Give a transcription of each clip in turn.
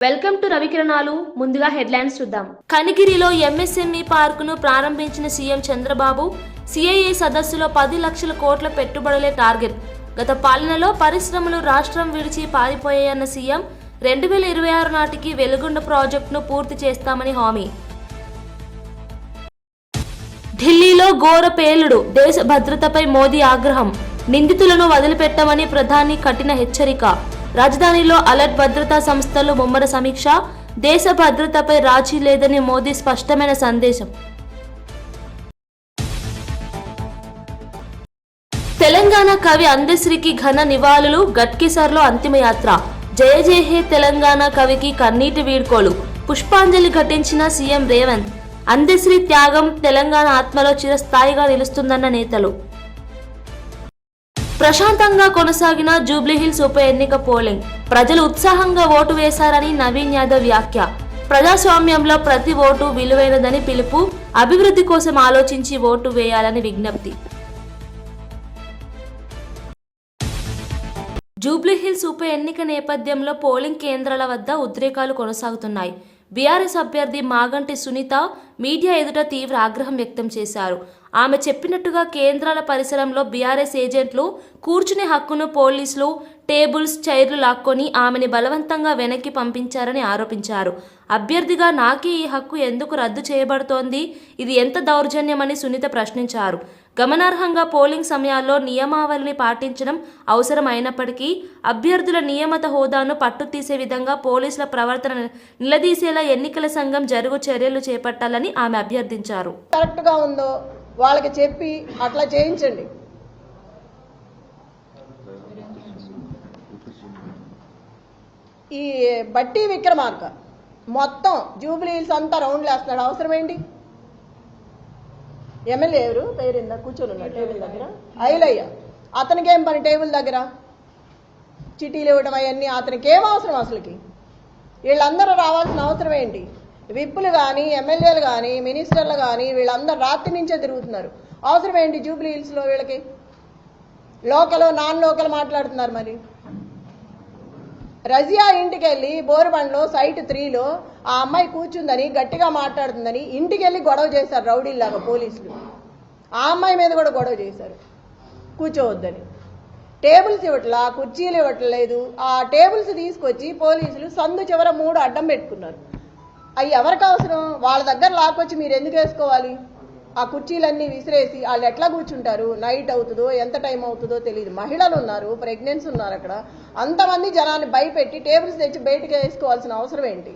Welcome to రవికిరణాలు. ముందుగా headlines చూద్దాం. కనిగిరిలో MSME పార్కును ప్రారంభించిన సీఎం చంద్రబాబు. సిఐఏ సదస్సులో 10 లక్షల కోట్ల పెట్టుబడులే టార్గెట్. గత పాలనలో పరిశ్రమలు రాష్ట్రం విడిచి పారిపోయాయన్న సీఎం. 2026 నాటికి వెలుగొండ ప్రాజెక్టును పూర్తి చేస్తామని హామీ. ఢిల్లీలో ఘోర పేలుడు. దేశ భద్రతపై మోదీ ఆగ్రహం. నిందితులను వదిలిపెట్టమని ప్రధాని కఠిన హెచ్చరిక. రాజధానిలో అలర్ట్ భద్రతా సంస్థలు ముమ్మర సమీక్ష. దేశ భద్రతపై రాజీ లేదని మోదీ స్పష్టమైన సందేశం. తెలంగాణ కవి అందశ్రీకి ఘన నివాళులు. గట్కేసర్లో అంతిమయాత్ర. జయ జయ హే తెలంగాణ కవికి కన్నీటి వీడ్కోలు. పుష్పాంజలి ఘటించిన సీఎం రేవంత్. అందశ్రీ త్యాగం తెలంగాణ ఆత్మలో చిరస్థాయిగా నిలుస్తుందన్న నేతలు. ప్రశాంతంగా కొనసాగిన జూబ్లీహిల్స్ ఉప ఎన్నిక పోలింగ్. ప్రజలు ఉత్సాహంగా ఓటు వేశారని నవీన్ యాదవ్ వ్యాఖ్య. ప్రజాస్వామ్యంలో ప్రతి ఓటు విలువైనదని పిలుపు. అభివృద్ధి కోసం ఆలోచించి ఓటు వేయాలని విజ్ఞప్తి. జూబ్లీహిల్స్ ఉప ఎన్నిక నేపథ్యంలో పోలింగ్ కేంద్రాల వద్ద ఉద్రేకాలు కొనసాగుతున్నాయి. బీఆర్ఎస్ అభ్యర్థి మాగంటి సునీత మీడియా ఎదుట తీవ్ర ఆగ్రహం వ్యక్తం చేశారు. ఆమె చెప్పినట్టుగా కేంద్రాల పరిసరంలో బీఆర్ఎస్ ఏజెంట్లు కూర్చునే హక్కును పోలీసులు టేబుల్స్ చైర్లు లాక్కొని ఆమెని బలవంతంగా వెనక్కి పంపించారని ఆరోపించారు. అభ్యర్థిగా నాకే ఈ హక్కు ఎందుకు రద్దు చేయబడుతోంది? ఇది ఎంత దౌర్జన్యమని సునీత ప్రశ్నించారు. గమనార్హంగా పోలింగ్ సమయాల్లో నియమావళిని పాటించడం అవసరం అయినప్పటికీ అభ్యర్థుల నియమిత హోదాను పట్టుతీసే విధంగా పోలీసుల ప్రవర్తన నిలదీసేలా ఎన్నికల సంఘం జరుగు చర్యలు చేపట్టాలని ఆమె అభ్యర్థించారు. కరెక్ట్గా ఉందో వాళ్ళకి చెప్పి అట్లా చేయించండి. ఈ బట్టి విక్రమార్క మొత్తం జూబ్లీహిల్స్ అంతా రౌండ్లు వేస్తున్నాడు. అవసరం ఏంటి? ఎమ్మెల్యే ఎవరు పేరిందా కూర్చొని ఉన్నాడు టేబుల్ దగ్గర? ఐలయ్య. అతనికి ఏం పని టేబుల్ దగ్గర? చిటీలు ఇవ్వడం అవన్నీ అతనికి ఏం అవసరం? అసలుకి వీళ్ళందరూ రావాల్సిన అవసరం ఏంటి? విప్పులు కానీ ఎమ్మెల్యేలు కానీ మినిస్టర్లు కానీ వీళ్ళందరూ రాత్రి నుంచే తిరుగుతున్నారు. అవసరం ఏంటి జూబ్లీహిల్స్లో వీళ్ళకి? లోకల్ నాన్ లోకల్ మాట్లాడుతున్నారు. మరి రజియా ఇంటికి వెళ్ళి బోరుబండ్లో సైట్ 3లో ఆ అమ్మాయి కూర్చుందని గట్టిగా మాట్లాడుతుందని ఇంటికి వెళ్ళి గొడవ చేశారు రౌడీలాగా పోలీసులు. ఆ అమ్మాయి మీద కూడా గొడవ చేశారు కూర్చోవద్దని. టేబుల్స్ ఇవ్వట్లా, కుర్చీలు ఇవ్వట్లేదు. ఆ టేబుల్స్ తీసుకొచ్చి పోలీసులు సందు చివర 3 అడ్డం పెట్టుకున్నారు. అవి ఎవరికి అవసరం? వాళ్ళ దగ్గర లాక్కొచ్చి మీరు ఎందుకు వేసుకోవాలి? ఆ కుర్చీలన్నీ విసిరేసి వాళ్ళు ఎట్లా కూర్చుంటారు? నైట్ అవుతుందో ఎంత టైం అవుతుందో తెలియదు. మహిళలు ఉన్నారు, ప్రెగ్నెన్సీ ఉన్నారు. అక్కడ అంతమంది జనాన్ని భయపెట్టి టేబుల్స్ తెచ్చి బయటకు వేసుకోవాల్సిన అవసరం ఏంటి?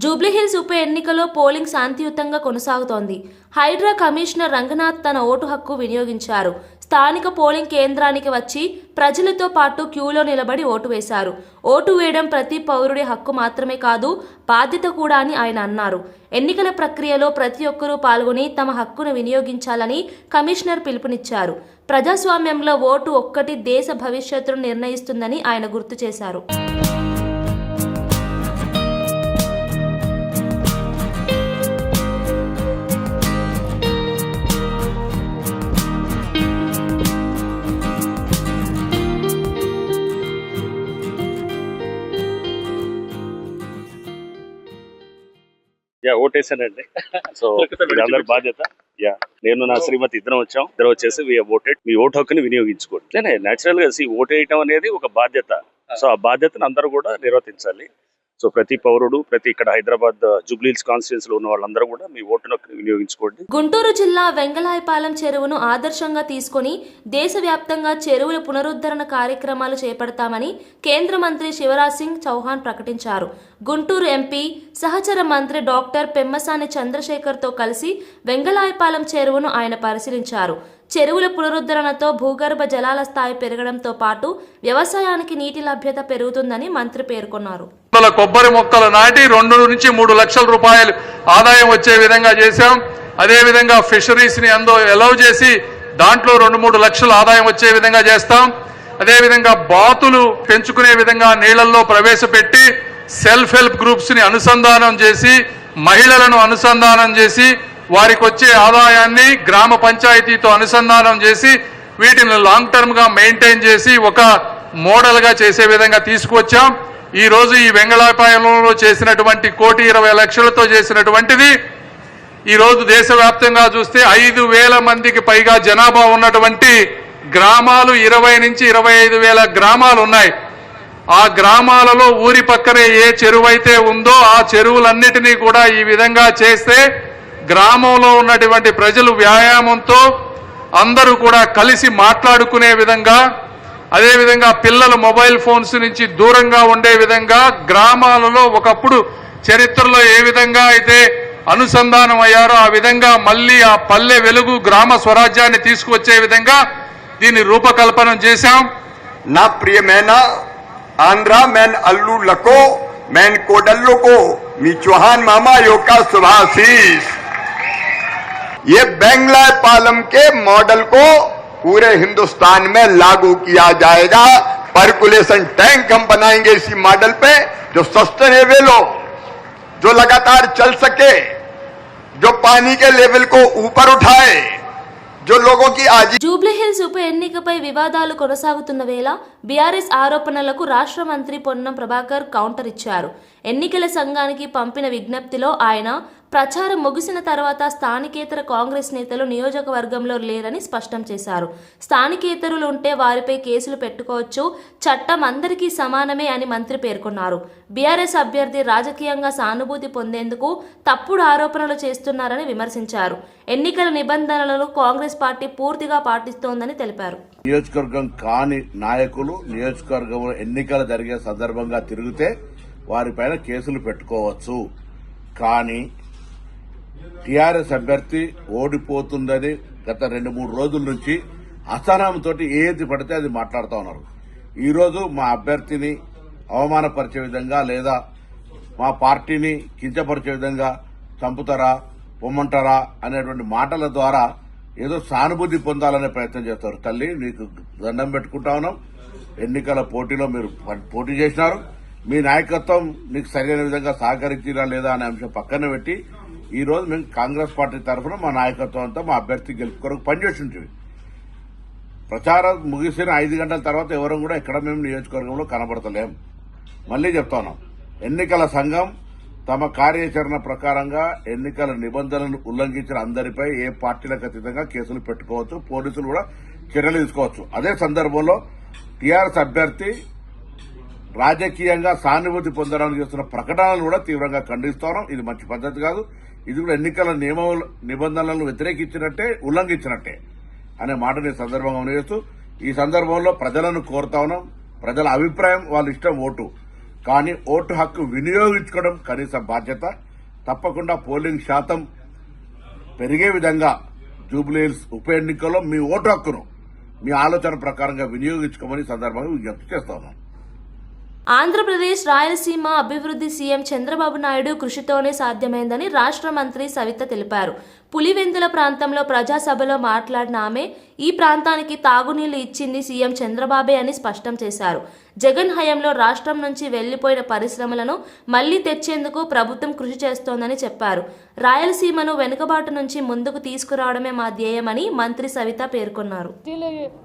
జూబ్లీహిల్స్ ఉప ఎన్నికలో పోలింగ్ శాంతియుతంగా కొనసాగుతోంది. హైడ్రా కమిషనర్ రంగనాథ్ తన ఓటు హక్కు వినియోగించారు. స్థానిక పోలింగ్ కేంద్రానికి వచ్చి ప్రజలతో పాటు క్యూలో నిలబడి ఓటు వేశారు. ఓటు వేయడం ప్రతి పౌరుడి హక్కు మాత్రమే కాదు, బాధ్యత కూడా అని ఆయన అన్నారు. ఎన్నికల ప్రక్రియలో ప్రతి ఒక్కరూ పాల్గొని తమ హక్కును వినియోగించాలని కమిషనర్ పిలుపునిచ్చారు. ప్రజాస్వామ్యంలో ఓటు ఒక్కటి దేశ భవిష్యత్తును నిర్ణయిస్తుందని ఆయన గుర్తు చేశారు. ఓటేసానండి. సో అందరి బాధ్యత. నేను నా శ్రీమతి ఇద్దరం వచ్చేసి ఓటెడ్. మీ ఓటు హక్కుని వినియోగించుకోండి. నేచురల్ గా ఓటేయటం అనేది ఒక బాధ్యత. సో ఆ బాధ్యతను అందరూ కూడా నిర్వర్తించాలి. సో ప్రతి పౌరుడు ఇక్కడ హైదరాబాద్ జూబ్లీహిల్స్ కాన్స్టిట్యుయెన్సీ లో ఉన్న వాళ్ళందరూ కూడా మీ ఓటును వినియోగించుకోండి. గుంటూరు జిల్లా వెంగళాయపాలెం చెరువును ఆదర్శంగా తీసుకుని దేశవ్యాప్తంగా చెరువుల పునరుద్ధరణ కార్యక్రమాలు చేపడతామని కేంద్ర మంత్రి శివరాజ్ సింగ్ చౌహాన్ ప్రకటించారు. గుంటూరు ఎంపీ సహచర మంత్రి డాక్టర్ పెమ్మసాని చంద్రశేఖర్తో కలిసి వెంగళాయపాలెం చెరువును ఆయన పరిశీలించారు. చెరువుల పునరుద్ధరణతో భూగర్భ జలాల స్థాయి పెరగడంతో పాటు వ్యవసాయానికి నీటి లభ్యత పెరుగుతుందని మంత్రి పేర్కొన్నారు. కొబ్బరి మొక్కలు నాటి 2 నుంచి 3 లక్షల రూపాయలు ఆదాయం వచ్చే విధంగా చేశాం. అదేవిధంగా ఫిషరీస్ ని ఎలౌ చేసి దాంట్లో 2-3 లక్షల ఆదాయం వచ్చే విధంగా చేస్తాం. అదేవిధంగా బాతులు పెంచుకునే విధంగా నీళ్లలో ప్రవేశపెట్టి సెల్ఫ్ హెల్ప్ గ్రూప్స్ ని అనుసంధానం చేసి మహిళలను అనుసంధానం చేసి వారికి వచ్చే ఆదాయాన్ని గ్రామ పంచాయతీతో అనుసంధానం చేసి వీటిని లాంగ్ టర్మ్ గా మెయింటైన్ చేసి ఒక మోడల్ గా చేసే విధంగా తీసుకువచ్చాం. ఈ రోజు ఈ వెంగళాపాలెంలో చేసినటువంటి 1,20,00,000తో చేసినటువంటిది ఈ రోజు దేశవ్యాప్తంగా చూస్తే 5,000 మందికి పైగా జనాభా ఉన్నటువంటి గ్రామాలు 20 నుంచి 25,000 గ్రామాలు ఉన్నాయి. ఆ గ్రామాలలో ఊరి పక్కనే ఏ చెరువు అయితే ఉందో ఆ చెరువులన్నిటినీ కూడా ఈ విధంగా చేస్తే గ్రామంలో ఉన్నటువంటి ప్రజలు వ్యాయామంతో అందరూ కూడా కలిసి మాట్లాడుకునే విధంగా, అదేవిధంగా పిల్లలు మొబైల్ ఫోన్స్ నుంచి దూరంగా ఉండే విధంగా గ్రామాలలో ఒకప్పుడు చరిత్రలో ఏ విధంగా అయితే అనుసంధానం అయ్యారో ఆ విధంగా మళ్ళీ ఆ పల్లె వెలుగు గ్రామ స్వరాజ్యాన్ని తీసుకువచ్చే విధంగా దీన్ని రూపకల్పన చేశాం. నా ప్రియమైన ఆంధ్ర మెన్ అల్లు లకో మెన్ కోడల్लो को मी चौहान मामा योका शुभाशीष। ये बेंगलापालम के मॉडल को पूरे हिंदुस्तान में लागू किया जाएगा। पर्कुलेशन टैंक हम बनाएंगे इसी मॉडल पे, जो सस्टेनेबल हो, जो लगातार चल सके, जो पानी के लेवल को ऊपर उठाए, जो लोगों की आजीविका। జూబ్లీహిల్స్ ఉప ఎన్నికపై వివాదాలు కొనసాగుతున్న వేళ బీఆర్ఎస్ ఆరోపణలకు రాష్ట్ర మంత్రి పొన్నం ప్రభాకర్ కౌంటర్ ఇచ్చారు. ఎన్నికల సంఘానికి పంపిన విజ్ఞప్తిలో ఆయన ప్రచారం ముగిసిన తర్వాత స్థానికేతర కాంగ్రెస్ నేతలు నియోజకవర్గంలో లేరని స్పష్టం చేశారు. స్థానికేతరులు ఉంటే వారిపై కేసులు పెట్టుకోవచ్చు, చట్టం అందరికీ సమానమే అని మంత్రి పేర్కొన్నారు. బీఆర్ఎస్ అభ్యర్థి రాజకీయంగా సానుభూతి పొందేందుకు తప్పుడు ఆరోపణలు చేస్తున్నారని విమర్శించారు. ఎన్నికల నిబంధనలను కాంగ్రెస్ పార్టీ పూర్తిగా పాటిస్తోందని తెలిపారు. నియోజకవర్గం కాని నాయకులు నియోజకవర్గంలో ఎన్నికలు జరిగే సందర్భంగా తిరిగితే వారిపైన కేసులు పెట్టుకోవచ్చు. కానీ టీఆర్ఎస్ అభ్యర్థి ఓడిపోతుందని గత 2-3 రోజుల నుంచి అసహనంతో ఏది పడితే అది మాట్లాడుతూ ఉన్నారు. ఈరోజు మా అభ్యర్థిని అవమానపరిచే విధంగా లేదా మా పార్టీని కించపరిచే విధంగా చంపుతారా, పొమ్మంటారా అనేటువంటి మాటల ద్వారా ఏదో సానుభూతి పొందాలనే ప్రయత్నం చేస్తారు. తల్లి, నీకు దండం పెట్టుకుంటా ఉన్నాం. ఎన్నికల పోటీలో మీరు పోటీ చేసినారు. మీ నాయకత్వం నీకు సరైన విధంగా సహకరించిరా లేదా అనే అంశం పక్కన పెట్టి ఈ రోజు మేము కాంగ్రెస్ పార్టీ తరఫున మా నాయకత్వం అంతా మా అభ్యర్థి గెలుపు కొరకు పనిచేస్తుంటివి. ప్రచారం ముగిసిన 5 గంటల తర్వాత ఎవరు కూడా ఎక్కడ మేము నియోజకవర్గంలో కనబడతలేం. మళ్లీ చెప్తా ఉన్నాం, ఎన్నికల సంఘం తమ కార్యాచరణ ప్రకారంగా ఎన్నికల నిబంధనలను ఉల్లంఘించిన అందరిపై ఏ పార్టీలకు అతీతంగా కేసులు పెట్టుకోవచ్చు, పోలీసులు కూడా చర్యలు తీసుకోవచ్చు. అదే సందర్భంలో టీఆర్ఎస్ అభ్యర్థి రాజకీయంగా సానుభూతి పొందడానికి చేస్తున్న ప్రకటనలు కూడా తీవ్రంగా ఖండిస్తున్నాం. ఇది మంచి పద్ధతి కాదు. ఇది కూడా ఎన్నికల నిబంధనలను వ్యతిరేకించినట్టే, ఉల్లంఘించినట్టే అనే మాటని సందర్భంగా చేస్తూ ఈ సందర్భంలో ప్రజలను కోరుతా ఉన్నాం. ప్రజల అభిప్రాయం వాళ్ళ ఇష్టం ఓటు, కానీ ఓటు హక్కు వినియోగించుకోవడం కనీస బాధ్యత. తప్పకుండా పోలింగ్ శాతం పెరిగే విధంగా జూబ్లీహిల్స్ ఉప ఎన్నికల్లో మీ ఓటు హక్కును మీ ఆలోచన ప్రకారంగా వినియోగించుకోమని సందర్భంగా విజ్ఞప్తి చేస్తా ఉన్నాం. ఆంధ్రప్రదేశ్ రాయలసీమ అభివృద్ధి సీఎం చంద్రబాబు నాయుడు కృషితోనే సాధ్యమైందని రాష్ట్ర మంత్రి సవిత తెలిపారు. పులివెందుల ప్రాంతంలో ప్రజాసభలో మాట్లాడిన ఆమె ఈ ప్రాంతానికి తాగునీళ్లు ఇచ్చింది సీఎం చంద్రబాబే అని స్పష్టం చేశారు. జగన్ హయాంలో రాష్ట్రం నుంచి వెళ్లిపోయిన పరిశ్రమలను మళ్లీ తెచ్చేందుకు ప్రభుత్వం కృషి చేస్తోందని చెప్పారు. రాయలసీమను వెనుకబాటు నుంచి ముందుకు తీసుకురావడమే మా ధ్యేయమని మంత్రి సవిత పేర్కొన్నారు.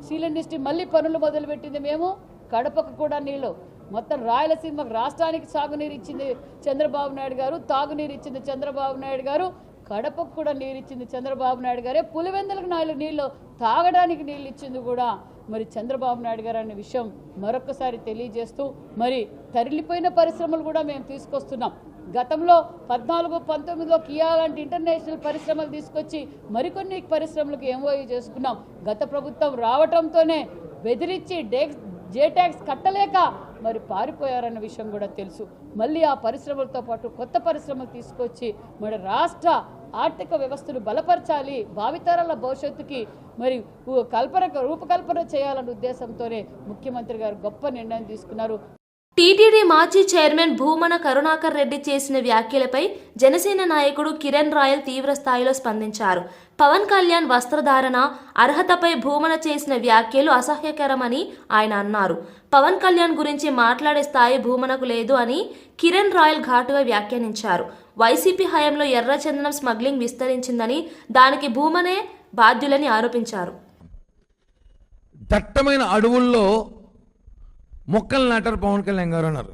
స్టీల్ ఇండస్ట్రీ మళ్లీ పనులు మొదలుపెట్టింది మేము. కడపకు కూడా నీళ్లు, మొత్తం రాయలసీమ రాష్ట్రానికి సాగునీరు ఇచ్చింది చంద్రబాబు నాయుడు గారు, తాగునీరు ఇచ్చింది చంద్రబాబు నాయుడు గారు, కడపకు కూడా నీరు ఇచ్చింది చంద్రబాబు నాయుడు గారే, పులివెందులకు నీళ్లు తాగడానికి నీళ్లు ఇచ్చింది కూడా మరి చంద్రబాబు నాయుడు గారు అనే విషయం మరొకసారి తెలియజేస్తూ, మరి తరలిపోయిన పరిశ్రమలు కూడా మేము తీసుకొస్తున్నాం. గతంలో 14-19లో కియా లాంటి ఇంటర్నేషనల్ పరిశ్రమలు తీసుకొచ్చి మరికొన్ని పరిశ్రమలకు ఎంఓయూ చేసుకున్నాం. గత ప్రభుత్వం రావటంతోనే బెదిరించి జే ట్యాక్స్ కట్టలేక మరి పారిపోయారన్న విషయం కూడా తెలుసు. మళ్ళీ ఆ పరిశ్రమలతో పాటు కొత్త పరిశ్రమలు తీసుకొచ్చి మరి రాష్ట్ర ఆర్థిక వ్యవస్థను బలపరచాలి, భావితరాల భవిష్యత్తుకి మరి రూపకల్పన చేయాలన్న ఉద్దేశంతోనే ముఖ్యమంత్రి గారు గొప్ప నిర్ణయం తీసుకున్నారు. టీటీడీ మాజీ చైర్మన్ భూమన కరుణాకర్ రెడ్డి చేసిన వ్యాఖ్యలపై జనసేన నాయకుడు కిరణ్ రాయల్ తీవ్ర స్థాయిలో స్పందించారు. పవన్ కళ్యాణ్ వస్త్రధారణ అర్హతపై భూమన చేసిన వ్యాఖ్యలు అసహ్యకరమని ఆయన అన్నారు. పవన్ కళ్యాణ్ గురించి మాట్లాడే స్థాయి భూమనకు లేదు అని కిరణ్ రాయల్ ఘాటుగా వ్యాఖ్యానించారు. వైసీపీ హయాంలో ఎర్రచందనం స్మగ్లింగ్ విస్తరించిందని, దానికి భూమనే బాధ్యులని ఆరోపించారు. దట్టమైన అడవుల్లో మొక్కలు నాటారు పవన్ కళ్యాణ్ గారు అన్నారు.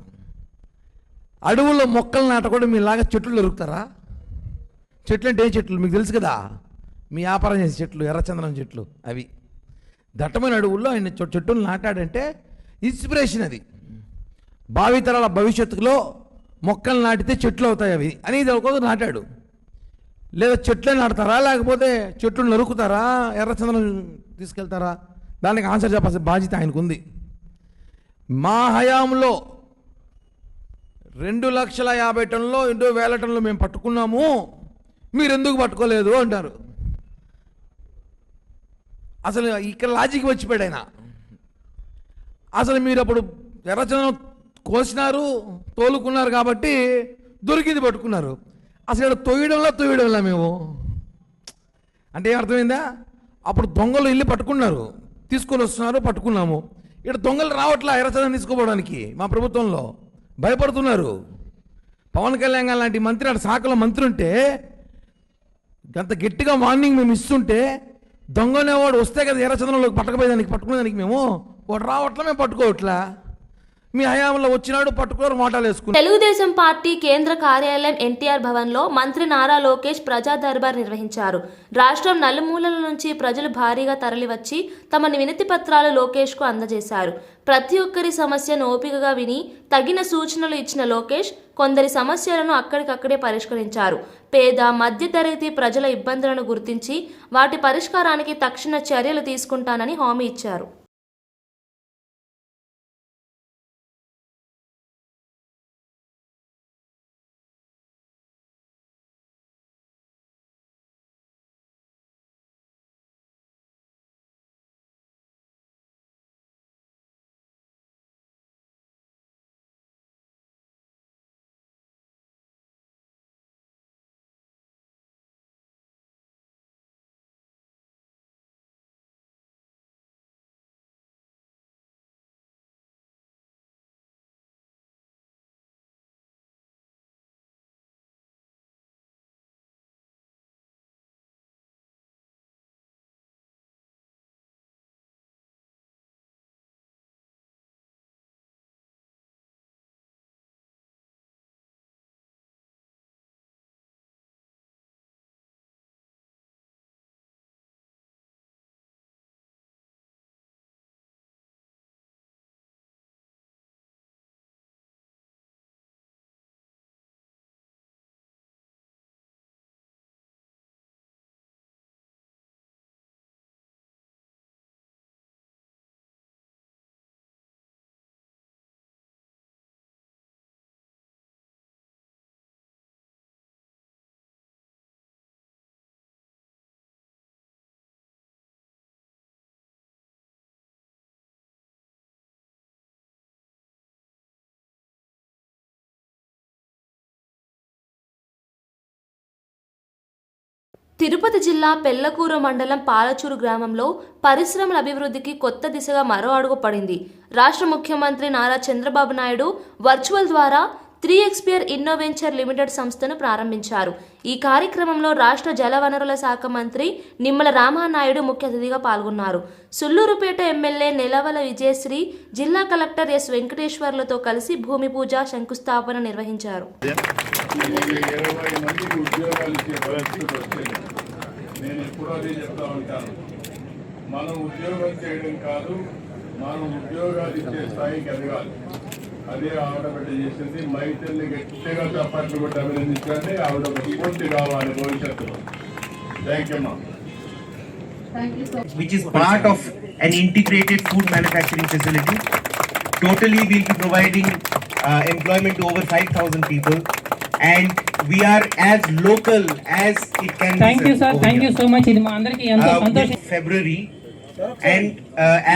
అడవుల్లో మొక్కలు నాటకుండా మీలాగా చెట్లు దొరుకుతారా? చెట్లు అంటే ఏ చెట్లు మీకు తెలుసు కదా, మీ వ్యాపారం చేసే చెట్లు, ఎర్రచందనం చెట్లు. అవి దట్టమైన అడవుల్లో ఆయన చెట్టులు నాటాడంటే ఇన్స్పిరేషన్. అది భావితరాల భవిష్యత్తులో మొక్కలు నాటితే చెట్లు అవుతాయి అవి అని ఇది నాటాడు. లేదా చెట్లే నాటుతారా, లేకపోతే చెట్లు నరుకుతారా, ఎర్రచందనం తీసుకెళ్తారా? దానికి ఆన్సర్ చెప్పాల్సిన బాధ్యత ఆయనకు ఉంది. మా హయాంలో 2,50,000 టన్నులో 2,000 టన్నులు మేము పట్టుకున్నాము, మీరు ఎందుకు పట్టుకోలేదు అంటారు. అసలు ఇక్కడ లాజిక్ వచ్చిపోయాడు ఆయన. అసలు మీరు అప్పుడు ఎర్రచందనం కోసినారు, తోలుకున్నారు కాబట్టి దొరికింది పట్టుకున్నారు. అసలు ఇక్కడ తొయ్యడంలా మేము అంటే ఏమర్థమైందా? అప్పుడు దొంగలు ఇల్లు పట్టుకున్నారు, తీసుకొని వస్తున్నారు, పట్టుకున్నాము. ఇక్కడ దొంగలు రావట్లా ఎర్రచందనం తీసుకోవడానికి. మా ప్రభుత్వంలో భయపడుతున్నారు. పవన్ కళ్యాణ్ గారు లాంటి మంత్రి, అటు శాఖలో మంత్రి ఉంటే అంత గట్టిగా వార్నింగ్ మేము ఇస్తుంటే, దొంగనేవాడు వస్తే కదా ఎర్రచందనంలోకి పట్టకపోయేదానికి, పట్టుకునేదానికి మేము వాడు రావట్లా, మేము పట్టుకోవట్లా. మీ హయాంలో వచ్చినాడు, పట్టుకున్నారు, మోటాలు వేసుకున్నారు. తెలుగుదేశం పార్టీ కేంద్ర కార్యాలయం ఎన్టీఆర్ భవన్లో మంత్రి నారా లోకేష్ ప్రజా దర్బార్ నిర్వహించారు. రాష్ట్రం నలుమూలల నుంచి ప్రజలు భారీగా తరలివచ్చి తమ వినతి పత్రాలు లోకేష్కు అందజేశారు. ప్రతి ఒక్కరి సమస్యను ఓపికగా విని తగిన సూచనలు ఇచ్చిన లోకేష్ కొందరి సమస్యలను అక్కడికక్కడే పరిష్కరించారు. పేద మధ్యతరగతి ప్రజల ఇబ్బందులను గుర్తించి వాటి పరిష్కారానికి తక్షణ చర్యలు తీసుకుంటానని హామీ ఇచ్చారు. తిరుపతి జిల్లా పెళ్లకూర మండలం పాలచూరు గ్రామంలో పరిశ్రమల అభివృద్ధికి కొత్త దిశగా మరో అడుగు పడింది. రాష్ట్ర ముఖ్యమంత్రి నారా చంద్రబాబు నాయుడు వర్చువల్ ద్వారా 3Xpear ఇన్నోవెంచర్ లిమిటెడ్ సంస్థను ప్రారంభించారు. ఈ కార్యక్రమంలో రాష్ట్ర జలవనరుల శాఖ మంత్రి నిమ్మల రామానాయుడు ముఖ్య అతిథిగా పాల్గొన్నారు. సుళ్లూరుపేట ఎమ్మెల్యే నెలవల విజయశ్రీ, జిల్లా కలెక్టర్ ఎస్ వెంకటేశ్వర్లతో కలిసి భూమి పూజ, శంకుస్థాపన నిర్వహించారు. నేను ఎప్పుడూ అదే చెప్తా ఉంటాను, మనం ఉద్యోగం చేయడం కాదు, మనం ఉద్యోగాలు ఇచ్చే స్థాయికి ఎదగాలి. అదే ఆవిడబిడ్డ చేసింది. మైత్రిని గట్టిగా చప్పట్లు కొట్టి అభినందించండి. ఆవిడ ఒక స్ఫూర్తి కావాలి భవిష్యత్తులో. థ్యాంక్ యూ, అమ్మా. Which is part of an integrated food manufacturing facility. Totally we'll be providing employment to over 5,000 people, and we are as local as it can be. Thank you, sir. Thank you so much. ఇది మా అందరికీ ఎంతో సంతోషం. February, and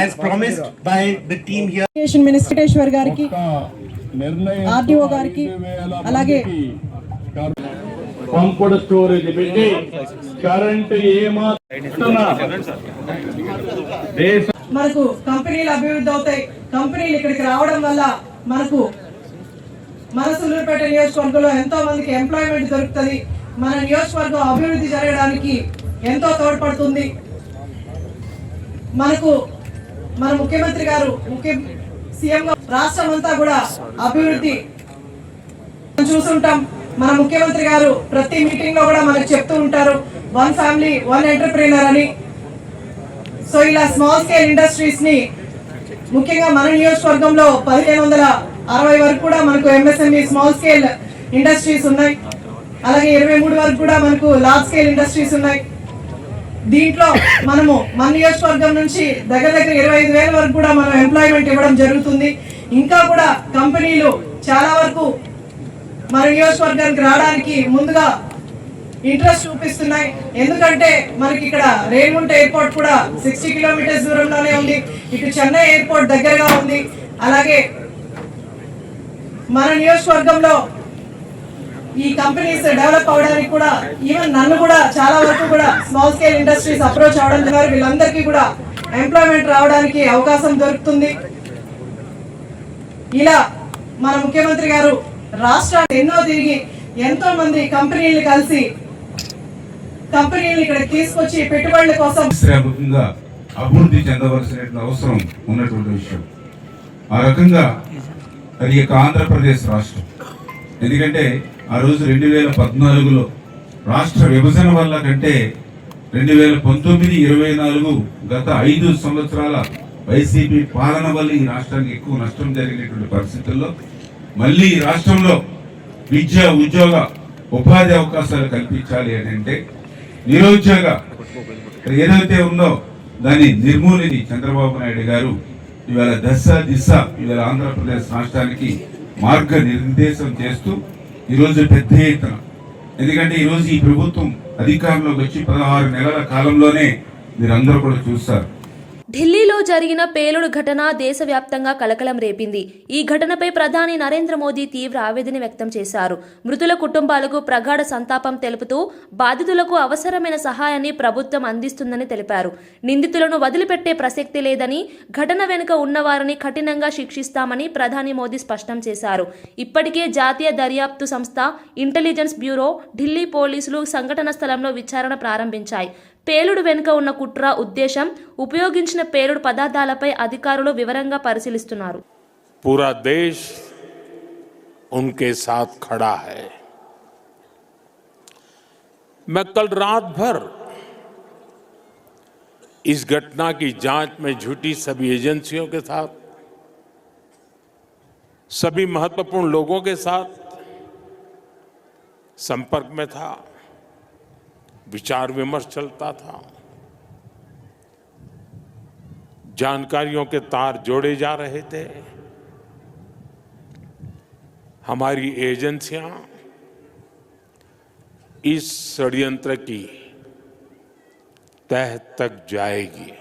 as promised by the team here. Minister గారికి, RTO గారికి, అలాగే పంపుడు storage పెట్టి current మనకు కంపెనీలు అభివృద్ధి అవుతాయి. కంపెనీలు ఇక్కడికి రావడం వల్ల మనకు మన సుళ్లూరుపేట నియోజకవర్గంలో ఎంతో మందికి ఎంప్లాయ్మెంట్ దొరుకుతుంది. మన నియోజకవర్గం అభివృద్ధి జరగడానికి ఎంతో తోడ్పడుతుంది. మనకు మన ముఖ్యమంత్రి గారు, సీఎం రాష్ట్రం అంతా కూడా అభివృద్ధి చూసుంటాం, మన ముఖ్యమంత్రి గారు ప్రతి మీటింగ్ లో కూడా మనకు చెప్తూ ఉంటారు, 1 ఫ్యామిలీ 1 ఎంటర్ప్రీనర్ అని. సో ఇలా స్మాల్ స్కేల్ ఇండస్ట్రీస్ ని ముఖ్యంగా మన నియోజకవర్గంలో 1560 వరకు కూడా మనకు ఎంఎస్ఎంఈ స్మాల్ స్కేల్ ఇండస్ట్రీస్ ఉన్నాయి. అలాగే 23 వరకు కూడా మనకు లార్జ్ స్కేల్ ఇండస్ట్రీస్ ఉన్నాయి. దీంట్లో మనము మన నియోజకవర్గం నుంచి దగ్గర 25,000 వరకు కూడా మనం ఎంప్లాయ్మెంట్ ఇవ్వడం జరుగుతుంది. ఇంకా కూడా కంపెనీలు చాలా వరకు మన నియోజకవర్గానికి రావడానికి ముందుగా ఇంట్రెస్ట్ చూపిస్తున్నాయి. ఎందుకంటే మనకి ఇక్కడ రేణిగుంట ఎయిర్పోర్ట్ కూడా 60 కిలోమీటర్స్ దూరంలోనే ఉంది. ఇటు చెన్నై ఎయిర్పోర్ట్ దగ్గరగా ఉంది. అలాగే మన నియోజకవర్గంలో ఈ కంపెనీస్ డెవలప్ అవడానికి కూడా ఈవెన్ నన్ను కూడా చాలా వరకు కూడా స్మాల్ స్కేల్ ఇండస్ట్రీస్ అప్రోచ్ అవడం ద్వారా వీళ్ళందరికీ కూడా ఎంప్లాయ్మెంట్ రావడానికి అవకాశం దొరుకుతుంది. ఇలా మన ముఖ్యమంత్రి గారు రాష్ట్రాన్ని ఎన్నో తిరిగి ఎంతో మంది కంపెనీలు కలిసి కంపెనీలు ఇక్కడ తీసుకొచ్చి పెట్టుబడుల కోసం శ్రామికంగా అభివృద్ధి చెందవలసిన అవసరం ఉన్నటువంటి విషయం. ఆ రకంగా అది యొక్క ఆంధ్రప్రదేశ్ రాష్ట్రం. ఎందుకంటే ఆ రోజు 2014లో రాష్ట్ర విభజన వల్ల కంటే 2019-24 గత 5 సంవత్సరాల వైసీపీ పాలన వల్ల ఈ రాష్ట్రానికి ఎక్కువ నష్టం జరిగినటువంటి పరిస్థితుల్లో మళ్ళీ ఈ రాష్ట్రంలో విద్య, ఉద్యోగ, ఉపాధి అవకాశాలు కల్పించాలి అని అంటే నిరుద్యోగ ఏదైతే ఉందో దాన్ని నిర్మూలిని చంద్రబాబు నాయుడు గారు ఇవాళ దిశ ఇవాళ ఆంధ్రప్రదేశ్ రాష్ట్రానికి మార్గనిర్దేశం చేస్తూ ఈరోజు పెద్ద ఎత్తున, ఎందుకంటే ఈరోజు ఈ ప్రభుత్వం అధికారంలోకి వచ్చి 16 నెలల కాలంలోనే మీరందరూ కూడా చూస్తారు. ఢిల్లీలో జరిగిన పేలుడు ఘటన దేశవ్యాప్తంగా కలకలం రేపింది. ఈ ఘటనపై ప్రధాని నరేంద్ర మోదీ తీవ్ర ఆవేదన వ్యక్తం చేశారు. మృతుల కుటుంబాలకు ప్రగాఢ సంతాపం తెలుపుతూ బాధితులకు అవసరమైన సహాయాన్ని ప్రభుత్వం అందిస్తుందని తెలిపారు. నిందితులను వదిలిపెట్టే ప్రసక్తి లేదని, ఘటన వెనుక ఉన్నవారిని కఠినంగా శిక్షిస్తామని ప్రధాని మోదీ స్పష్టం చేశారు. ఇప్పటికే జాతీయ దర్యాప్తు సంస్థ ఇంటెలిజెన్స్ బ్యూరో, ఢిల్లీ పోలీసులు సంఘటన స్థలంలో విచారణ ప్రారంభించాయి. పేలుడు వెనుక ఉన్న కుట్ర, ఉద్దేశం, ఉపయోగించిన పేలుడు పదార్థాలపై అధికారులు వివరంగా పరిశీలిస్తున్నారు. पूरा देश उनके साथ खड़ा है. मैं कल रात भर इस घटना की जांच में जुटी सभी एजेंसियों के साथ, सभी महत्वपूर्ण लोगों के साथ संपर्क में था, विचार विमर्श चलता था, जानकारियों के तार जोड़े जा रहे थे. हमारी एजेंसियां इस षड्यंत्र की तह तक जाएगी.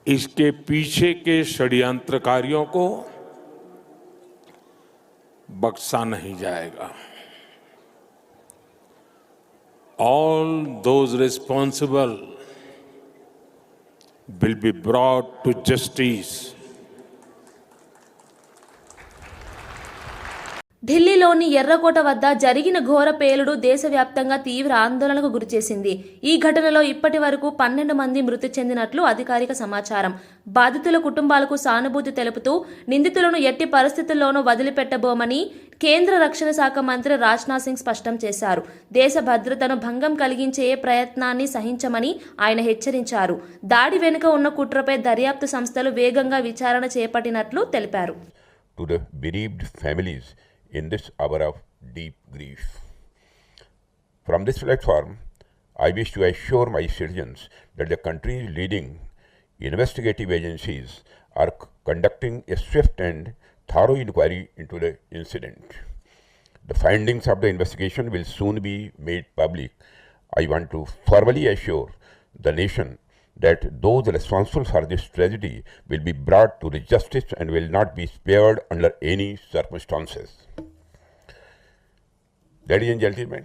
इसके पीछे के षड्यंत्रकारियों को बख्शा नहीं जाएगा. All those responsible will be brought to justice. ఢిల్లీలోని ఎర్రకోట వద్ద జరిగిన ఘోర పేలుడు దేశవ్యాప్తంగా తీవ్ర ఆందోళనకు గురిచేసింది. ఈ ఘటనలో ఇప్పటి వరకు 12 మంది మృతి చెందినట్లు అధికారిక సమాచారం. బాధితుల కుటుంబాలకు సానుభూతి తెలుపుతూ నిందితులను ఎట్టి పరిస్థితుల్లోనూ వదిలిపెట్టబోమని కేంద్ర రక్షణ శాఖ మంత్రి రాజ్నాథ్ సింగ్ స్పష్టం చేశారు. దేశ భద్రతను భంగం కలిగించే ఏ ప్రయత్నాన్ని సహించమని ఆయన హెచ్చరించారు. దాడి వెనుక ఉన్న కుట్రపై దర్యాప్తు సంస్థలు వేగంగా విచారణ చేపట్టినట్లు తెలిపారు. In this hour of deep grief. From this platform, I wish to assure my citizens that the country's leading investigative agencies are conducting a swift and thorough inquiry into the incident. The findings of the investigation will soon be made public. I want to formally assure the nation that those responsible for this tragedy will be brought to the justice and will not be spared under any circumstances. Ladies and gentlemen,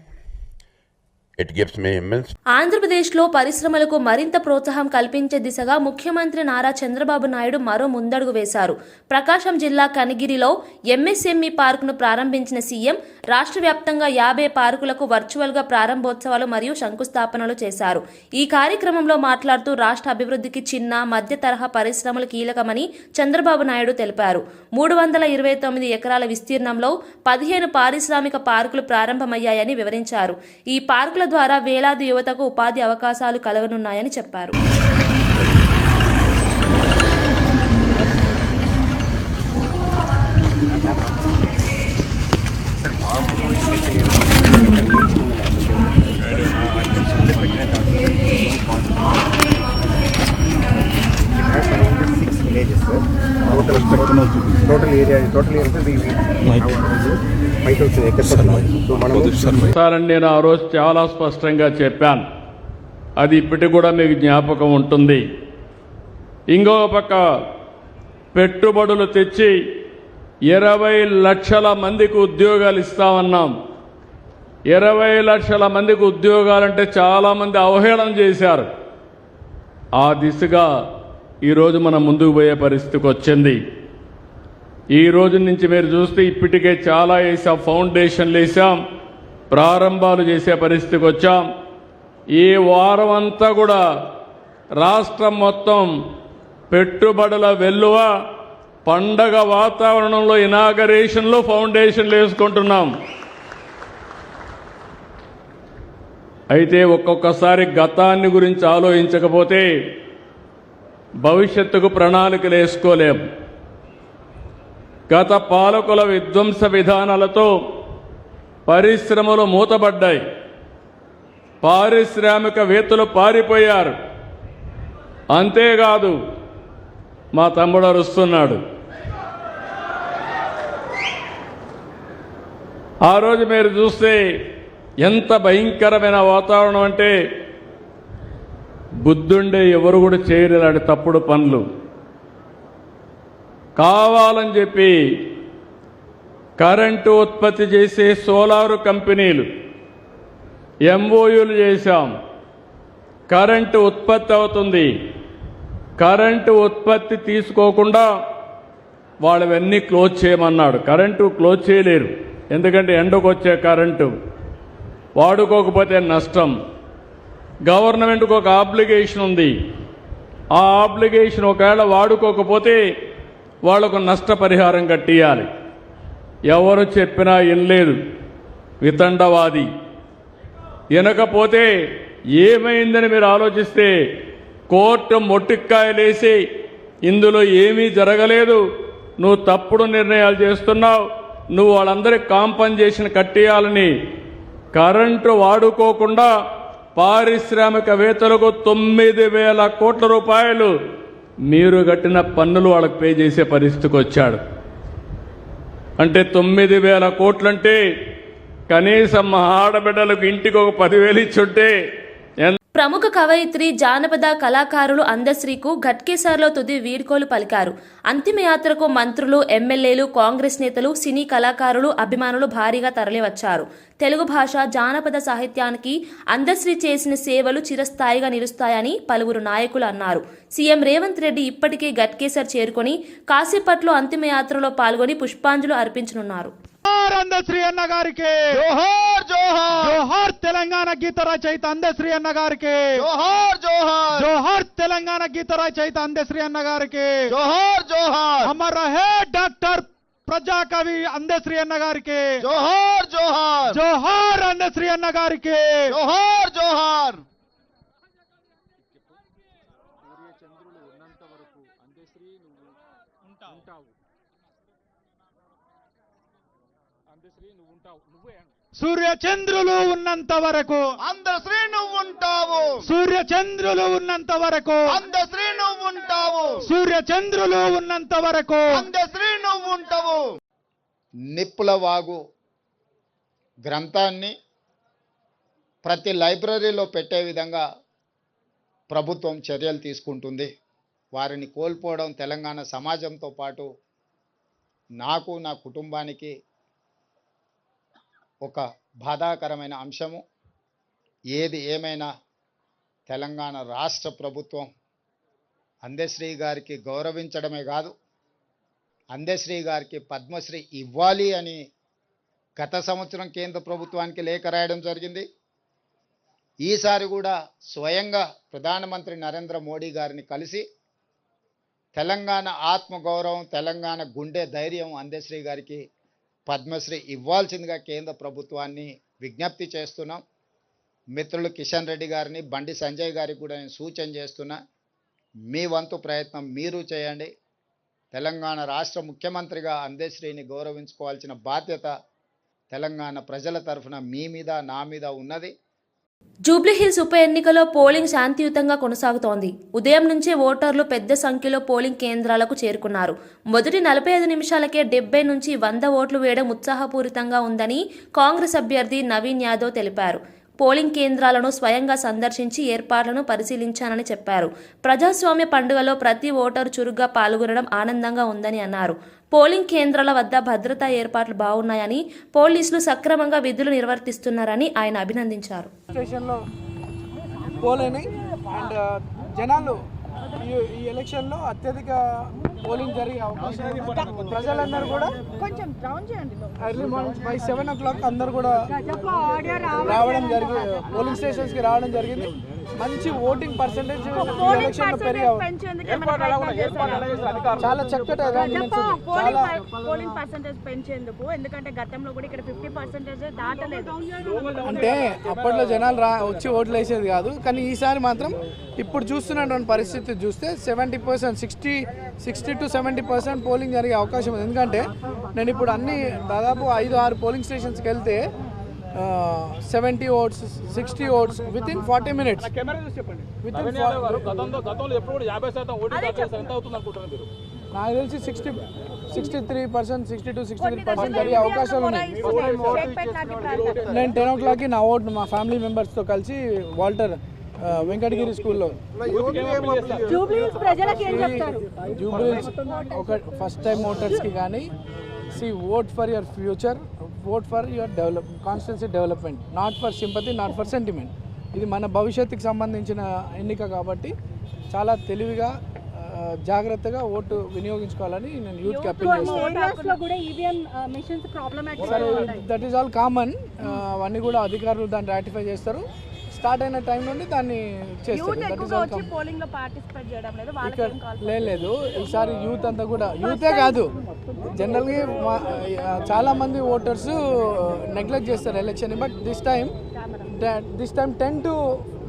it gives me immense ఆంధ్రప్రదేశ్లో పరిశ్రమలకు మరింత ప్రోత్సాహం కల్పించే దిశగా ముఖ్యమంత్రి నారా చంద్రబాబు నాయుడు మరో ముందడుగు వేశారు. ప్రకాశం జిల్లా కనిగిరిలో ఎంఎస్ఎంఈ పార్కును ప్రారంభించిన సీఎం రాష్ట్ర వ్యాప్తంగా 50 పార్కులకు వర్చువల్గా ప్రారంభోత్సవాలు మరియు శంకుస్థాపనలు చేశారు. ఈ కార్యక్రమంలో మాట్లాడుతూ రాష్ట్ర అభివృద్ధికి చిన్న, మధ్య తరహా పరిశ్రమలు కీలకమని చంద్రబాబు నాయుడు తెలిపారు. 329 ఎకరాల విస్తీర్ణంలో 15 పారిశ్రామిక పార్కులు ప్రారంభమయ్యాయని వివరించారు. ఈ పార్కుల ద్వారా వేలాది యువతకు ఉపాధి అవకాశాలు కలగనున్నాయని చెప్పారు. నేను ఆ రోజు చాలా స్పష్టంగా చెప్పాను. అది ఇప్పటికి కూడా మీకు జ్ఞాపకం ఉంటుంది. ఇంకో పక్క పెట్టుబడులు తెచ్చి 20 లక్షల మందికి ఉద్యోగాలు ఇస్తామన్నాం. 20 లక్షల మందికి ఉద్యోగాలంటే చాలామంది అవహేళన చేశారు. ఆ దిశగా ఈరోజు మనం ముందుకు పోయే పరిస్థితికి వచ్చింది. ఈ రోజు నుంచి మీరు చూస్తే ఇప్పటికే చాలా వేసాం, ఫౌండేషన్లు వేసాం, ప్రారంభాలు చేసే పరిస్థితికి వచ్చాం. ఈ వారం అంతా కూడా రాష్ట్రం మొత్తం పెట్టుబడుల వెల్లువ, పండగ వాతావరణంలో ఇనాగరేషన్లో ఫౌండేషన్లు వేసుకుంటున్నాం. అయితే ఒక్కొక్కసారి గతాన్ని గురించి ఆలోచించకపోతే భవిష్యత్తుకు ప్రణాళికలు వేసుకోలేం. గత పాలకుల విధ్వంస విధానాలతో పరిశ్రమలు మూతబడ్డాయి, పారిశ్రామికవేత్తలు పారిపోయారు. అంతేకాదు, మా తమ్ముడు అరుస్తున్నాడు. ఆ రోజు మీరు చూస్తే ఎంత భయంకరమైన వాతావరణం అంటే బుద్ధుండే ఎవరు కూడా చేయరు ఇలాంటి తప్పుడు పనులు. కావాలని చెప్పి కరెంటు ఉత్పత్తి చేసే సోలారు కంపెనీలు ఎంఓయూలు చేశాం. కరెంటు ఉత్పత్తి అవుతుంది. కరెంటు ఉత్పత్తి తీసుకోకుండా వాళ్ళవన్నీ క్లోజ్ చేయమన్నాడు. కరెంటు క్లోజ్ చేయలేరు, ఎందుకంటే ఎండకు వచ్చే కరెంటు వాడుకోకపోతే నష్టం. గవర్నమెంట్కి ఒక ఆబ్లిగేషన్ ఉంది. ఆ ఆబ్లిగేషన్ ఒకవేళ వాడుకోకపోతే వాళ్లకు నష్టపరిహారం కట్టియాలి. ఎవరు చెప్పినా వినలేదు, వితండవాది. వినకపోతే ఏమైందని మీరు ఆలోచిస్తే కోర్టు మొట్టికాయలేసి ఇందులో ఏమీ జరగలేదు, నువ్వు తప్పుడు నిర్ణయాలు చేస్తున్నావు, నువ్వు వాళ్ళందరికీ కాంపన్సేషన్ కట్టియాలని కరెంటు వాడుకోకుండా పారిశ్రామికవేత్తలకు 9,000 కోట్ల రూపాయలు మీరు కట్టిన పన్నులు వాళ్ళకి పే చేసే పరిస్థితికి వచ్చాడు. అంటే 9,000 కోట్లంటే కనీసం మా ఆడబిడ్డలకు ఇంటికి ఒక 10,000 ఇచ్చుంటే. ప్రముఖ కవయిత్రి, జానపద కళాకారులు అందశ్రీకు ఘట్కేసర్లో తుది వీడ్కోలు పలికారు. అంతిమయాత్రకు మంత్రులు, ఎమ్మెల్యేలు, కాంగ్రెస్ నేతలు, సినీ కళాకారులు, అభిమానులు భారీగా తరలివచ్చారు. తెలుగు భాష, జానపద సాహిత్యానికి అందశ్రీ చేసిన సేవలు చిరస్థాయిగా నిలుస్తాయని పలువురు నాయకులు అన్నారు. సీఎం రేవంత్ రెడ్డి ఇప్పటికే ఘట్కేసర్ చేరుకొని కాసేపట్లో అంతిమయాత్రలో పాల్గొని పుష్పాంజలి అర్పించనున్నారు. అందశ్రీ అన్న గారికి జోహార్, జోహార్, జోహార్. తెలంగాణ గీత రచయిత అందశ్రీ అన్న గారికి జోహార్, జోహార్, జోహార్. తెలంగాణ గీత రచయిత అందశ్రీ అన్న గారికి జోహార్, జోహార్. అమర్ రహే డాక్టర్ ప్రజాకవి అందశ్రీ అన్న గారికి జోహార్, జోహార్, జోహార్. అందశ్రీ అన్న గారికి జోహార్, జోహార్. సూర్యచంద్రులు ఉన్నంత వరకు అందశ్రీ నువ్వు ఉంటావు. సూర్యచంద్రులు ఉన్నంత వరకు అందశ్రీ నువ్వు ఉంటావు. సూర్యచంద్రులు ఉన్నంత వరకు అందశ్రీ నువ్వు ఉంటావు. నిప్పుల వాగు గ్రంథాన్ని ప్రతి లైబ్రరీలో పెట్టే విధంగా ప్రభుత్వం చర్యలు తీసుకుంటుంది. వారిని కోల్పోవడం తెలంగాణ సమాజంతో పాటు నాకు, నా కుటుంబానికి ఒక బాధాకరమైన అంశము. ఏది ఏమైనా తెలంగాణ రాష్ట్ర ప్రభుత్వం అందశ్రీ గారికి గౌరవించడమే కాదు, అందశ్రీ గారికి పద్మశ్రీ ఇవ్వాలి అని గత సంవత్సరం కేంద్ర ప్రభుత్వానికి లేఖ రాయడం జరిగింది. ఈసారి కూడా స్వయంగా ప్రధానమంత్రి నరేంద్ర మోడీ గారిని కలిసి తెలంగాణ ఆత్మగౌరవం, తెలంగాణ గుండె ధైర్యం అందశ్రీ గారికి పద్మశ్రీ ఇవ్వాల్సిందిగా కేంద్ర ప్రభుత్వాన్ని విజ్ఞప్తి చేస్తున్నాం. మిత్రులు కిషన్ రెడ్డి గారిని, బండి సంజయ్ గారికి కూడా నేను సూచన చేస్తున్నా, మీ వంతు ప్రయత్నం మీరు చేయండి. తెలంగాణ రాష్ట్ర ముఖ్యమంత్రిగా అందశ్రీని గౌరవించుకోవాల్సిన బాధ్యత తెలంగాణ ప్రజల తరఫున మీ మీద, నా మీద ఉన్నది. జూబ్లీహిల్స్ ఉప ఎన్నికలో పోలింగ్ శాంతియుతంగా కొనసాగుతోంది. ఉదయం నుంచే ఓటర్లు పెద్ద సంఖ్యలో పోలింగ్ కేంద్రాలకు చేరుకున్నారు. మొదటి 45 నిమిషాలకే 70 నుంచి 100 ఓట్లు వేయడం ఉత్సాహపూరితంగా ఉందని కాంగ్రెస్ అభ్యర్థి నవీన్ యాదవ్ తెలిపారు. పోలింగ్ కేంద్రాలను స్వయంగా సందర్శించి ఏర్పాట్లను పరిశీలించానని చెప్పారు. ప్రజాస్వామ్య పండుగలో ప్రతి ఓటరు చురుగ్గా పాల్గొనడం ఆనందంగా ఉందని అన్నారు. పోలింగ్ కేంద్రాల వద్ద భద్రతా ఏర్పాట్లు బాగున్నాయని, పోలీసులు సక్రమంగా విధులు నిర్వర్తిస్తున్నారని ఆయన అభినందించారు. స్టేషన్లో పోలేని అండ్ జనాలు ఈ ఎలక్షన్లో అత్యధిక పోలింగ్ జరిగే అవకాశం. ప్రజలందరూ కూడా కొంచెం ఎర్లీ మార్నింగ్ బై 7 o'clock అందరూ కూడా రావడం జరిగింది, పోలింగ్ స్టేషన్స్కి రావడం జరిగింది. మంచి ఓటింగ్ పర్సెంటేజ్ ఎలక్షన్లో చాలా చక్కటి పోలింగ్ పర్సెంటేజ్ పెంచేందుకు, ఎందుకంటే గతంలో కూడా ఇక్కడ 50% దాటలేదు. అంటే అప్పట్లో జనాలు వచ్చి ఓట్లు వేసేది కాదు, కానీ ఈసారి మాత్రం ఇప్పుడు చూస్తున్నటువంటి పరిస్థితి చూస్తే 70%, 60 to 70% పోలింగ్ జరిగే అవకాశం ఉంది. ఎందుకంటే నేను ఇప్పుడు అన్ని దాదాపు 5-6 పోలింగ్ స్టేషన్స్కి వెళ్తే 70 votes, 60 votes within 40 minutes. నాకు తెలిసి 63%, 62-63% జరిగే అవకాశాలు ఉన్నాయి. నేను 10 o'clockకి నా ఓటు మా ఫ్యామిలీ మెంబర్స్తో కలిసి వాల్టర్ వెంకటగిరి స్కూల్లో జూబ్లీహిల్స్ ఒక ఫస్ట్ టైం ఓటర్స్కి కానీ vote for your future, vote for your constituency development, not for sympathy, not for sentiment. ఇది మన భవిష్యత్తుకి సంబంధించిన ఎన్నిక కాబట్టి చాలా తెలివిగా జాగ్రత్తగా ఓటు వినియోగించుకోవాలని నేను యూత్కి అప్పీల్ చేస్తాను. That is all common. అవన్నీ కూడా అధికారులు దాన్ని రాటిఫై చేస్తారు. స్టార్ట్ అయిన టైం నుండి దాన్ని చేస్తారు. లేదు, ఈసారి యూత్ అంతా కూడా, యూతే కాదు జనరల్గా చాలామంది ఓటర్స్ నెగ్లెక్ట్ చేస్తారు election. But this time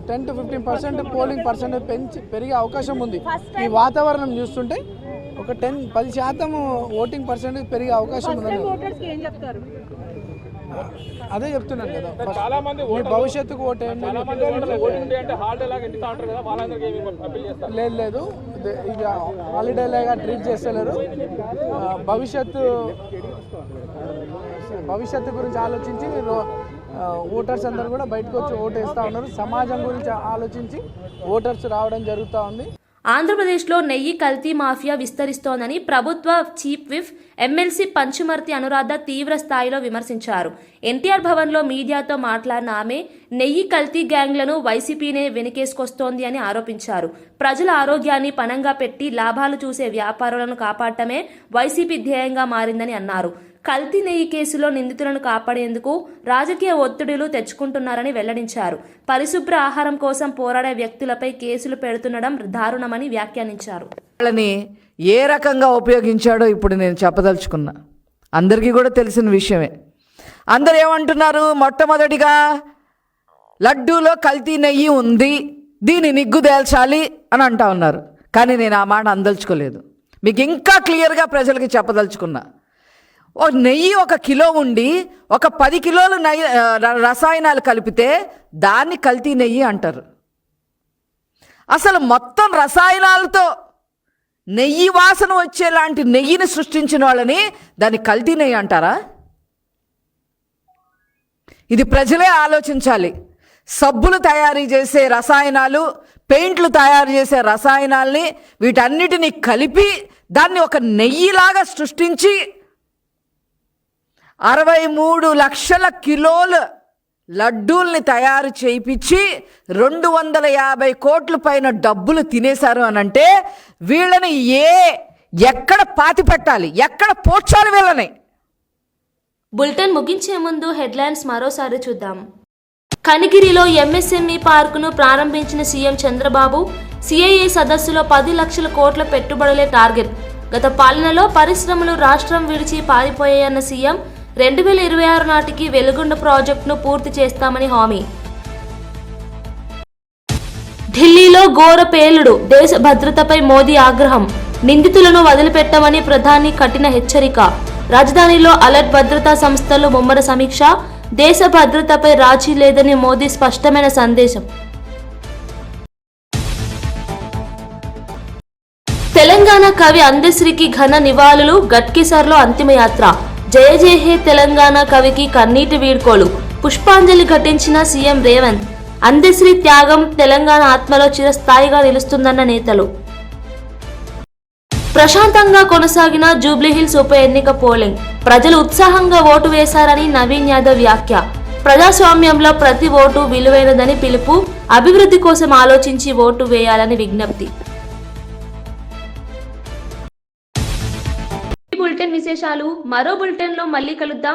10 to 15% polling percentage పెరిగే అవకాశం ఉంది. ఈ వాతావరణం చూస్తుంటే ఒక 10% ఓటింగ్ పర్సెంటేజ్ పెరిగే అవకాశం ఉంది. అదే చెప్తున్నాను కదా, మీ భవిష్యత్తుకు ఓటేయండి. లేదు, ఇక హాలిడే లాగా ట్రీట్ చేస్తలేరు. భవిష్యత్తు గురించి ఆలోచించి ఓటర్స్ అందరూ కూడా బయటకు వచ్చి ఓటు వేస్తూ ఉన్నారు. సమాజం గురించి ఆలోచించి ఓటర్స్ రావడం జరుగుతూ ఉంది. ఆంధ్రప్రదేశ్లో నెయ్యి కల్తీ మాఫియా విస్తరిస్తోందని ప్రభుత్వ chief whip MLC Panchumarthi Anuradha తీవ్ర స్థాయిలో విమర్శించారు. ఎన్టీఆర్ భవన్లో మీడియాతో మాట్లాడిన ఆమె నెయ్యి కల్తీ గ్యాంగ్లను వైసీపీనే వెనకేసుకొస్తోంది అని ఆరోపించారు. ప్రజల ఆరోగ్యాన్ని పణంగా పెట్టి లాభాలు చూసే వ్యాపారులను కాపాడటమే వైసీపీ ధ్యేయంగా మారిందని అన్నారు. కల్తీ నెయ్యి కేసులో నిందితులను కాపాడేందుకు రాజకీయ ఒత్తిడులు తెచ్చుకుంటున్నారని వెల్లడించారు. పరిశుభ్ర ఆహారం కోసం పోరాడే వ్యక్తులపై కేసులు పెడుతుండడం దారుణమని వ్యాఖ్యానించారు. వాళ్ళని ఏ రకంగా ఉపయోగించాడో ఇప్పుడు నేను చెప్పదలుచుకున్నా. అందరికీ కూడా తెలిసిన విషయమే. అందరు ఏమంటున్నారు, మొట్టమొదటిగా లడ్డూలో కల్తీ నెయ్యి ఉంది, దీన్ని నిగ్గుదేల్చాలి అని అంటా ఉన్నారు. కానీ నేను ఆ మాట అందలుచుకోలేదు. మీకు ఇంకా క్లియర్గా ప్రజలకి చెప్పదలుచుకున్నా. నెయ్యి 1 కిలో ఉండి 10 కిలోలు రసాయనాలు కలిపితే దాన్ని కల్తీ నెయ్యి అంటారు. అసలు మొత్తం రసాయనాలతో నెయ్యి వాసన వచ్చేలాంటి నెయ్యిని సృష్టించిన వాళ్ళని దాన్ని కల్తీ నెయ్యి అంటారా? ఇది ప్రజలే ఆలోచించాలి. సబ్బులు తయారు చేసే రసాయనాలు, పెయింట్లు తయారు చేసే రసాయనాల్ని వీటన్నిటిని కలిపి దాన్ని ఒక నెయ్యిలాగా సృష్టించి 63 లక్షల కిలోల లడ్డూల్ని తయారు చేయించి 250 కోట్ల పైన డబ్బులు తినేశారు అనంటే వీళ్ళని ఎక్కడ పాతి పెట్టాలి, ఎక్కడ పోడ్చాలి వీళ్ళని? బులెటిన్ ముగించే ముందు హెడ్లైన్స్ మరోసారి చూద్దాం. కనిగిరిలో ఎంఎస్ఎంఈ పార్కును ప్రారంభించిన సీఎం చంద్రబాబు. సిఐఏ సదస్సులో 10 లక్షల కోట్ల పెట్టుబడులే టార్గెట్. గత పాలనలో పరిశ్రమలు రాష్ట్రం విడిచి పారిపోయాయన్న సీఎం. 2026 నాటికి వెలుగొండ ప్రాజెక్టును పూర్తి చేస్తామని హామీ. ఢిల్లీలో ఘోర పేలుడు. దేశ భద్రతపై మోదీ ఆగ్రహం. నిందితులను వదిలిపెట్టమని ప్రధాని కఠిన హెచ్చరిక. రాజధానిలో అలర్ట్. భద్రతా సంస్థలు ముమ్మర సమీక్ష. దేశ భద్రతపై రాజీ లేదని మోదీ స్పష్టమైన సందేశం. తెలంగాణ కవి అందశ్రీకి ఘన నివాళులు. గట్కేసర్లో అంతిమయాత్ర. జయ జయ హే తెలంగాణ కవికి కన్నీటి వీడ్కోలు. పుష్పాంజలి ఘటించిన సీఎం రేవంత్. అందశ్రీ త్యాగం తెలంగాణ ఆత్మలో చిరస్థాయిగా నిలుస్తుందన్న నేతలు. ప్రశాంతంగా కొనసాగిన జూబ్లీహిల్స్ ఉప ఎన్నిక పోలింగ్. ప్రజలు ఉత్సాహంగా ఓటు వేశారని నవీన్ యాదవ్ వ్యాఖ్య. ప్రజాస్వామ్యంలో ప్రతి ఓటు విలువైనదని పిలుపు. అభివృద్ధి కోసం ఆలోచించి ఓటు వేయాలని విజ్ఞప్తి. ఈ బులెటిన్ విశేషాలు మరో బులెటిన్లో మళ్ళీ కలుద్దాం.